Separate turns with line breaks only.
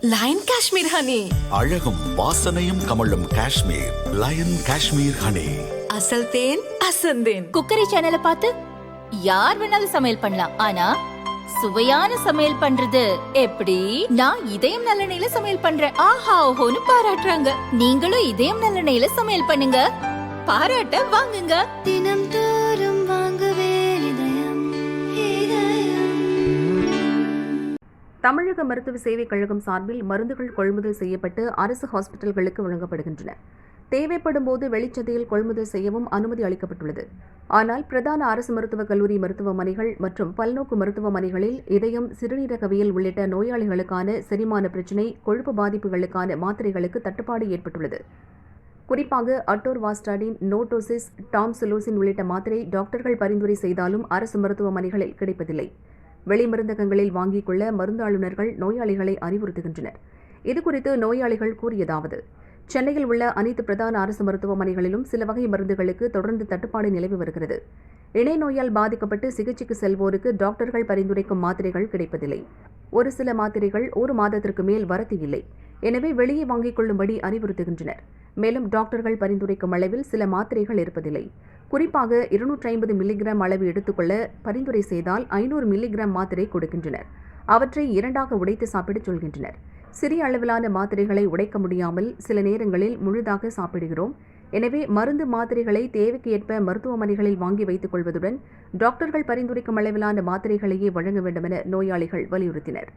Line Kashmir honey.
அழகும் வாசனையும் கமழும் காஷ்மீர் லயன் காஷ்மீர் ஹனி.
அசல் தேன் அசந்தேன்.
குக்கரி சேனலை பார்த்து யார் வேணாலும் சமையல் பண்ணலாம். ஆனா சுவையான சமையல் பண்றது எப்படி? நான் இதயம் நல்லெண்ணெயில சமையல் பண்றேன். ஆஹா ஓஹோன்னு பாராட்டுறாங்க. நீங்களும் இதயம் நல்லெண்ணெயில சமையல் பண்ணுங்க, பாராட்ட வாங்குங்க.
தினம் தோறும் வாங்குவே இதயம் இதயம்.
தமிழக மருத்துவ சேவை கழகம் சார்பில் மருந்துகள் கொள்முதல் செய்யப்பட்டு அரசு ஹாஸ்பிட்டல்களுக்கு வழங்கப்படுகின்றன. தேவைப்படும் போது வெளிச்சந்தையில் கொள்முதல் செய்யவும் அனுமதி அளிக்கப்பட்டுள்ளது. ஆனால் பிரதான அரசு மருத்துவக் கல்லூரி மருத்துவமனைகள் மற்றும் பல்நோக்கு மருத்துவமனைகளில் இதயம், சிறுநீரகவியல் உள்ளிட்ட நோயாளிகளுக்கான செரிமான பிரச்சினை, கொழுப்பு பாதிப்புகளுக்கான மாத்திரைகளுக்கு தட்டுப்பாடு ஏற்பட்டுள்ளது. குறிப்பாக அட்டோர்வாஸ்டாடின், நோட்டோசிஸ், டாம்சிலோசின் உள்ளிட்ட மாத்திரை டாக்டர்கள் பரிந்துரை செய்தாலும் அரசு மருத்துவமனைகளில் கிடைப்பதில்லை. வெளிமருந்தகங்களில் வாங்கிக் கொள்ள மருந்தாளுநர்கள் நோயாளிகளை அறிவுறுத்துகின்றனர். இதுகுறித்து நோயாளிகள் கூறியதாவது: சென்னையில் உள்ள அனைத்து பிரதான அரசு மருத்துவமனைகளிலும் சில வகை மருந்துகளுக்கு தொடர்ந்து தட்டுப்பாடு நிலவி வருகிறது. இணை நோயால் பாதிக்கப்பட்டு சிகிச்சைக்கு செல்வோருக்கு டாக்டர்கள் பரிந்துரைக்கும் மாத்திரைகள் கிடைப்பதில்லை. ஒரு சில மாத்திரைகள் ஒரு மாதத்திற்கு மேல் வரத்து இல்லை. எனவே வெளியே வாங்கிக் கொள்ளும்படி அறிவுறுத்துகின்றனர். மேலும் டாக்டர்கள் பரிந்துரைக்கும் அளவில் சில மாத்திரைகள் இருப்பதில்லை. குறிப்பாக 250 மில்லிகிராம் அளவு எடுத்துக்கொள்ள பரிந்துரை செய்தால் 500 மில்லிகிராம் மாத்திரை கொடுக்கின்றனர். அவற்றை இரண்டாக உடைத்து சாப்பிடச் சொல்கின்றனர். சிறிய அளவிலான மாத்திரைகளை உடைக்க முடியாமல் சில நேரங்களில் முழுதாக சாப்பிடுகிறோம். எனவே மருந்து மாத்திரைகளை தேவைக்கு ஏற்ப மருத்துவமனைகளில் வாங்கி வைத்துக் கொள்வதுடன் டாக்டர்கள் பரிந்துரைக்கும் அளவிலான மாத்திரைகளையே வழங்க வேண்டும் என நோயாளிகள் வலியுறுத்தினர்.